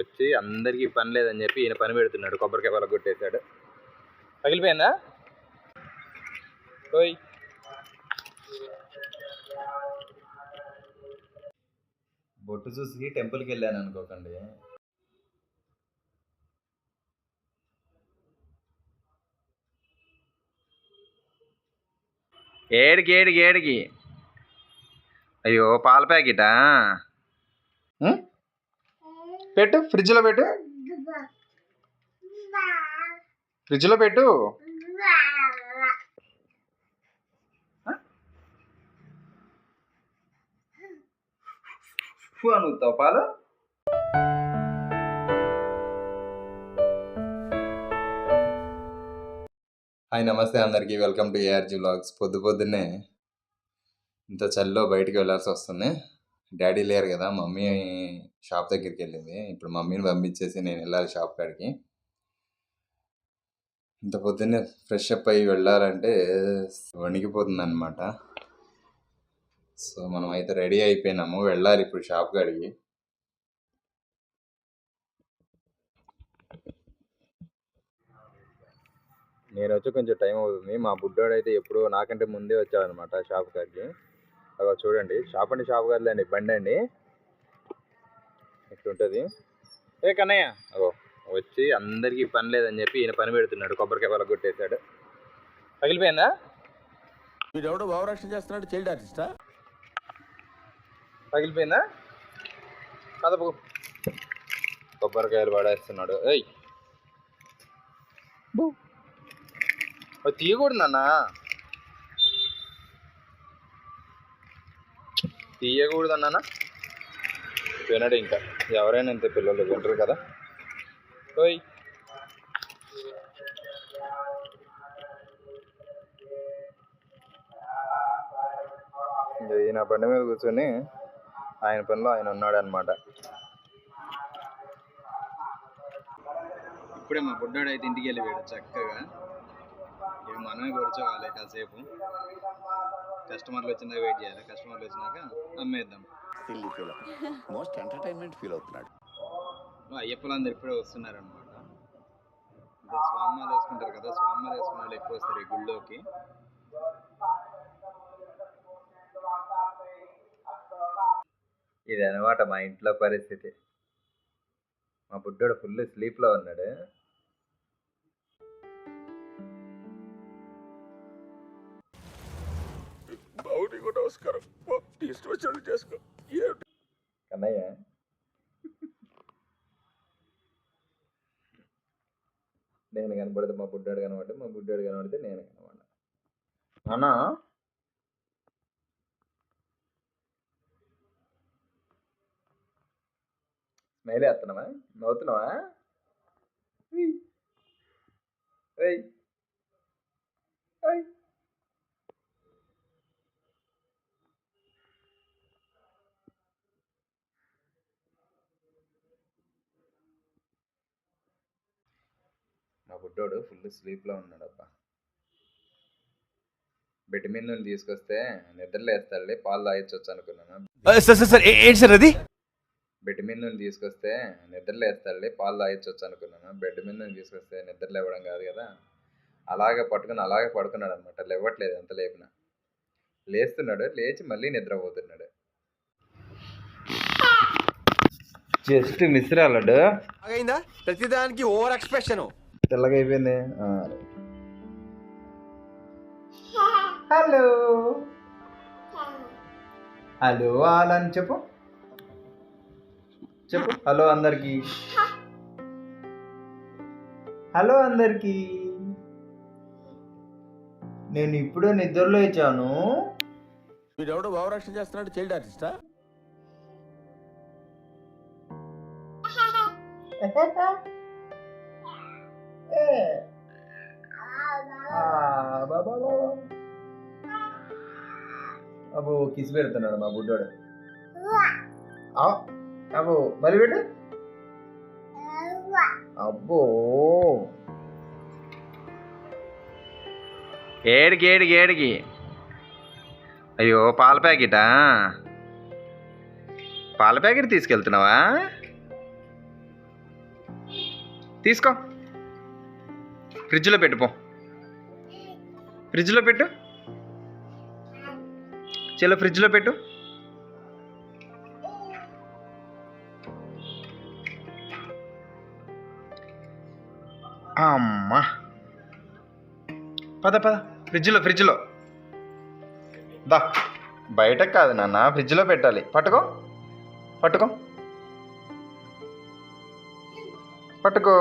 వచ్చి అందరికీ పని లేదని చెప్పి ఈయన పని పెడుతున్నాడు. కొబ్బరికాయ వాళ్ళకి కొట్టేశాడు. పగిలిపోయిందా? ఓయ్ బొట్టు చూసి టెంపుల్కి వెళ్ళాను అనుకోకండి. ఏడికి అయ్యో పాల ప్యాకెటా? పెట్టు, ఫ్రిడ్జ్లో పెట్టు, ఫ్రిడ్జ్లో పెట్టు. అనుతావు పాలు. హాయ్ నమస్తే అందరికీ, వెల్కమ్ టు ఏఆర్జీ వ్లాగ్స్. పొద్దున్నే ఇంత చలిలో బయటికి వెళ్ళాల్సి వస్తుంది. డాడీ లేరు కదా, మమ్మీ షాప్ దగ్గరికి వెళ్ళింది. ఇప్పుడు మమ్మీని పంపించేసి నేను వెళ్ళాలి షాప్ కాడికి. ఇంత పొద్దున్నే ఫ్రెష్ అప్ అయ్యి వెళ్ళాలంటే వణికిపోతుంది అనమాట. సో మనం అయితే రెడీ అయిపోయినాము, వెళ్ళాలి ఇప్పుడు షాప్ కాడికి. నేను వచ్చి కొంచెం టైం అవుతుంది. మా బుడ్డోడు అయితే ఎప్పుడో నాకంటే ముందే వచ్చాడనమాట షాప్ కాడికి. అలా చూడండి, షాప్ అంటే షాప్ కాదులేండి, బండి అండి. ఇట్లుంటుంది. ఏ కన్నయ్య, అగో వచ్చి అందరికీ పని లేదని చెప్పి ఈయన పని పెడుతున్నాడు. కొబ్బరికాయ వాళ్ళకి కొట్టేశాడు. పగిలిపోయిందా? వీడెవడో భావరక్షణ చేస్తున్నాడు, చైల్డ్ ఆర్టిస్టా? పగిలిపోయిందా? కదపు కొబ్బరికాయలు పడేస్తున్నాడు. ఏయ్ తీయకూడదన్నా, తీయకూడదన్నా. వినడు ఇంకా, ఎవరైనా ఇంత పిల్లలు వింటారు కదా. ఓయ్ ఈయన బండి మీద కూర్చొని ఆయన పనిలో ఆయన ఉన్నాడు అనమాట. ఇప్పుడే మా బుడ్డాడు అయితే ఇంటికి వెళ్ళిపోయాడు చక్కగా. ఇక మనమే కూర్చోవాలి కాసేపు. కస్టమర్లు వచ్చిందా వెయిట్ చేయాలి. కస్టమర్లు వచ్చినాక అమ్మేద్దాం. మోస్ట్ ఎంటర్టైన్మెంట్ ఫీల్ అవుతున్నాడు. అయ్యప్పలందరూ ఇప్పుడే వస్తున్నారు అనమాట. స్వామిమాలు వేసుకుంటారు కదా, స్వామిమాలు వేసుకున్న వాళ్ళు ఎక్కువ వస్తారు ఈ గుళ్ళోకి. ఇది అనమాట మా ఇంట్లో పరిస్థితి. మా బుడ్డోడు ఫుల్ స్లీప్లో ఉన్నాడు. కన్నయ్య నేను కనబడితే మా బుడ్డాడు కనబడితే, మా బుడ్డాడు కనబడితే నేను కనబడ. అన్నా స్మైల్ వేస్తున్నావా? నవ్వుతున్నావా? మా బుడ్డోడు ఫుల్ స్లీప్లో ఉన్నాడు అబ్బా. బెడ్ మీద నుండి తీసుకొస్తే నిద్రలేస్తాడులే, పాలు తాగించవచ్చు అనుకున్నాను. బెడ్ మీద నుండి తీసుకొస్తే నిద్రలేస్తాడులే, పాలు తాగించవచ్చు అనుకున్నాను. బెడ్ మీద నుండి తీసుకొస్తే నిద్ర లేవడం కాదు కదా, అలాగే పడుకున్నాడు అనమాట. లేవట్లేదు, ఎంత లేపినా. లేస్తున్నాడు, లేచి మళ్ళీ నిద్రపోతున్నాడు. జస్ట్ మిస్ రాలడు. ప్రతిదానికి ఓవర్ ఎక్స్ప్రెషన్. తెల్లగా అయిపోయింది. హలో హలో అని చెప్పు, హలో అందరికి, హలో అందరికి. నేను ఇప్పుడే నిద్రలో ఇచ్చాను. వీడెవడో భావరక్షణ చేస్తున్నాడు, చైల్డ్ ఆర్టిస్టా? అబ్బో కిస్ పెడుతున్నాడు మా బుడ్డోడు. అబ్బో మళ్ళీ పెట్టు. అబ్బో ఏడికి అయ్యో పాల ప్యాకెటా? పాల ప్యాకెట్ తీసుకెళ్తున్నావా? తీసుకో, ఫ్రిడ్జ్లో పెట్టు, పో ఫ్రిడ్జ్లో పెట్టు, చలో ఫ్రిడ్జ్లో పెట్టు. అమ్మా, పద పద, ఫ్రిడ్జ్లో దా. బయటకు కాదు నాన్న, ఫ్రిడ్జ్లో పెట్టాలి. పట్టుకో పట్టుకో పట్టుకో.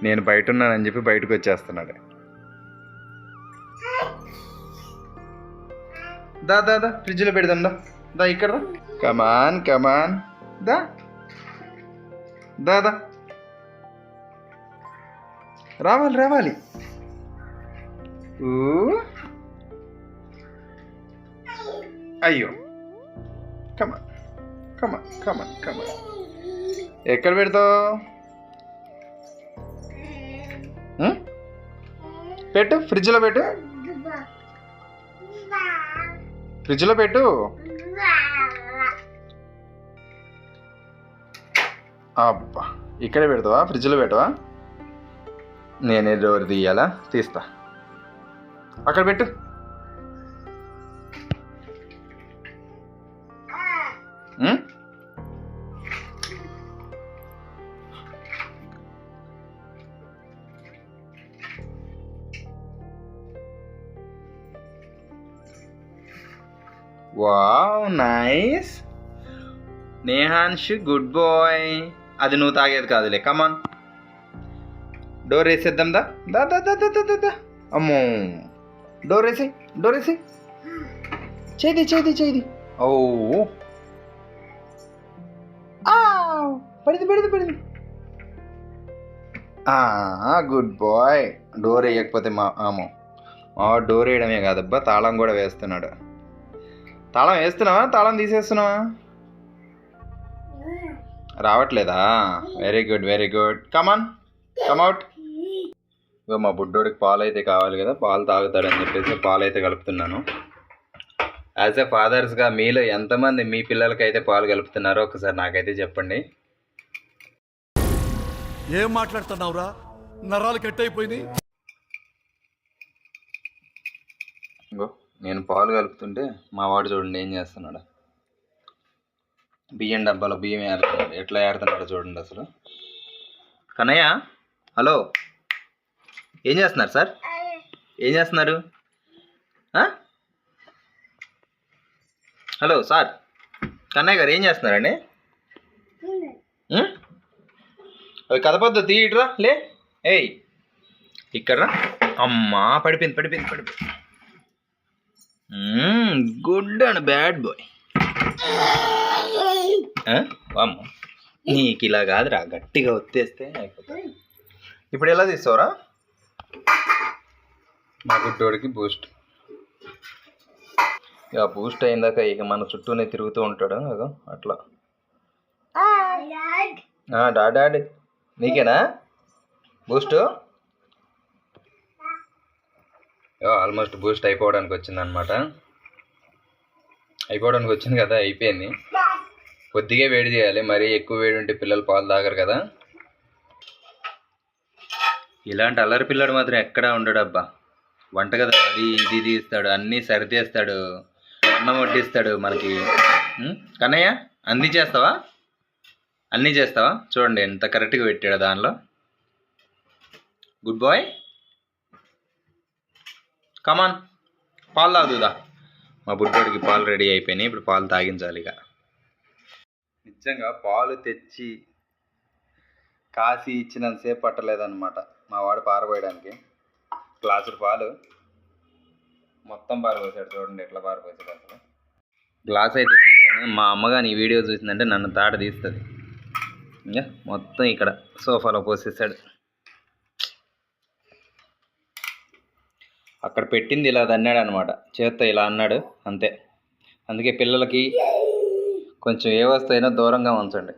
నేను బయట ఉన్నానని చెప్పి బయటకు వచ్చేస్తున్నాడు. దా దా దా, ఫ్రిడ్జ్లో పెడదాం. దా దా, ఇక్కడ దా. కమాన్ కమాన్, దా దా దా, రావాలి. ఊ, అయ్యో, కమాన్ కమాన్ కమాన్ కమాన్. ఎక్కడ పెడతావు? పెట్టు, ఫ్రిడ్జ్లో పెట్టు, ఫ్రిడ్జ్లో పెట్టు. అబ్బా, ఇక్కడే పెడతావా? ఫ్రిడ్జ్లో పెట్టవా? నేనే డోర్ తీయాలా? తీస్తా. అక్కడ పెట్టు. Wow, nice. Nehanshu, good boy. అది నువ్వు తాగేది కాదులే. కమాన్, డోర్ వేసేద్దాం. దా దా దా దా దా దా దా. అమ్మో, డోర్ వేసి చేది. ఓ, పడింది. Good bye. డోర్ వేయకపోతే మా డోర్ వేయడమే కాదబ్బా, తాళం కూడా వేస్తున్నాడు. తాళం వేస్తున్నావా? తాళం తీసేస్తున్నావా? రావట్లేదా? Very good. Come on, come out. ఇగో మా బుడ్డోడికి పాలు అయితే కావాలి కదా, పాలు తాగుతాడని చెప్పేసి పాలు అయితే కలుపుతున్నాను. యాజ్ ఎ ఫాదర్స్గా మీలో ఎంతమంది మీ పిల్లలకైతే పాలు కలుపుతున్నారో ఒకసారి నాకైతే చెప్పండి. ఏం మాట్లాడుతున్నావురా? నరాలు కట్ అయిపోయినాయి. ఇంకో నేను పాలు కలుపుతుంటే మా వాడు చూడండి ఏం చేస్తున్నాడు. బియ్యం డబ్బాలో బియ్యం ఏరుతున్నాడు. ఎట్లా ఏరుతున్నాడో చూడండి అసలు. కన్నయ్య, హలో, ఏం చేస్తున్నారు సార్? ఏం చేస్తున్నారు? హలో సార్, కన్నయ్య గారు ఏం చేస్తున్నారండి? అవి కదపొద్దు, తీయట్రా. లే, ఏయ్ ఇక్కడ రా. అమ్మా, పడిపోయింది. Good and bad boy. అమ్మ, నీకు ఇలా కాదురా, గట్టిగా ఒత్తేస్తే అయిపోతుంది. ఇప్పుడు ఎలా తీస్తావురా? మా గుడ్డోడికి బూస్ట్. ఇక బూస్ట్ అయిందాక ఇక మన చుట్టూనే తిరుగుతూ ఉంటాడు. అదో అట్లా. డాడీ, నీకేనా బూస్ట్? ఆల్మోస్ట్ బూస్ట్ అయిపోవడానికి వచ్చింది కదా, అయిపోయింది. కొద్దిగా వేడి చేయాలి, మరీ ఎక్కువ వేడి ఉంటే పిల్లలు పాలు తాగరు కదా. ఇలాంటి అల్లరి పిల్లడు మాత్రం ఎక్కడా ఉండడు అబ్బా. వంటగది అది ఇది తీస్తాడు, అన్నీ సరిచేస్తాడు, అన్నం వడ్డిస్తాడు మనకి. కన్నయ్య, అన్నీ చేస్తావా? చూడండి ఎంత కరెక్ట్గా పెట్టాడు దానిలో. Good bye. కమాన్, పాలు తాగుదా. మా బుడ్డోడికి పాలు రెడీ అయిపోయినాయి. ఇప్పుడు పాలు తాగించాలి. ఇక నిజంగా పాలు తెచ్చి కాసి ఇచ్చినంతసేపు పట్టలేదన్నమాట మా వాడు పారబోయడానికి. గ్లాసుడు పాలు మొత్తం పారపోసాడు. చూడండి ఎట్లా పారపోసాడు అసలు. గ్లాస్ అయితే తీసాను. మా అమ్మగాని ఈ వీడియో చూసిందంటే నన్ను తాట తీస్తుంది. ఇంకా మొత్తం ఇక్కడ సోఫాలో పోసేసాడు. అక్కడ పెట్టింది ఇలా దన్నాడు అనమాట, చేత్తో ఇలా అన్నాడు అంతే. అందుకే పిల్లలకి కొంచెం ఏ వస్తువు అయినా దూరంగా ఉంచండి.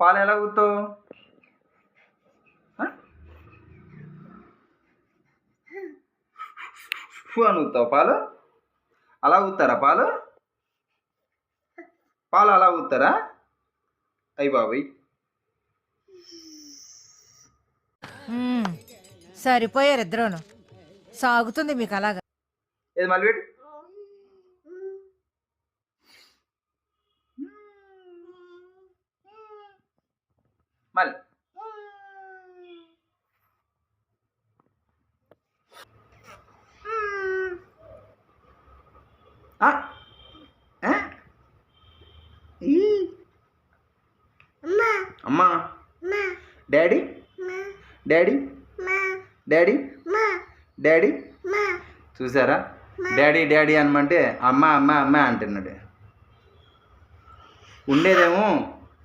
పాలు ఎలా ఊతావు? అని ఊతావు పాలు? అలా ఊతారా పాలు అలా ఊతారా? అయ్యి బాబాయ్. సరిపోయారు ఇద్దరును. సాగుతుంది మీకు అలాగా. ఏది మళ్ళీ పెట్టు. మళ్ళీ ఆ? ఆ? ఈ. అమ్మా డాడీ డాడీ డాడీ డాడీ చూసారా, డాడీ డాడీ అనమంటే అమ్మ అమ్మ అమ్మ అంటున్నాడు. ఉండేదేమో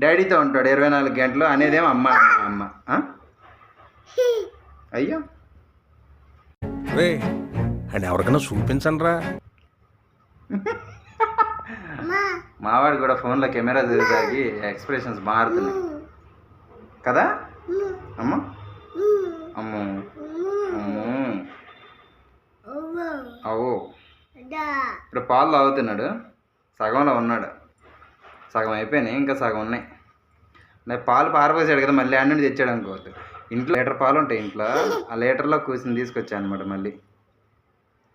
డాడీతో ఉంటాడు 24 గంటలు, అనేదేమో అమ్మ అమ్మ అమ్మ. ఆ? అయ్యో రే అండ్ ఎవరికైనా చూపించండి రా. మావాడు కూడా ఫోన్లో కెమెరా చూసాకి ఎక్స్ప్రెషన్స్ మారుతున్నాయి కదా. అమ్మ అమ్మో అమ్మో అవో. ఇప్పుడు పాలు తాగుతున్నాడు, సగంలో ఉన్నాడు. సగం అయిపోయినాయి, ఇంకా సగం ఉన్నాయి. నాకు పాలు పారపోసాడు కదా, మళ్ళీ అన్నింటి తెచ్చాడు అనుకోవద్దు. ఇంట్లో లీటర్ పాలు ఉంటాయి ఇంట్లో, ఆ లీటర్లో కూర్చుని తీసుకొచ్చాను అనమాట మళ్ళీ.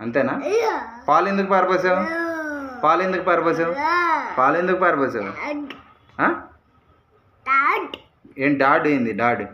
అంతేనా? పాలు ఎందుకు పారపోసావు? పాలు ఎందుకు పారపోసావు? పాలు ఎందుకు పారపోసావు? ఏం డాడ్ ఏంది డాడ్?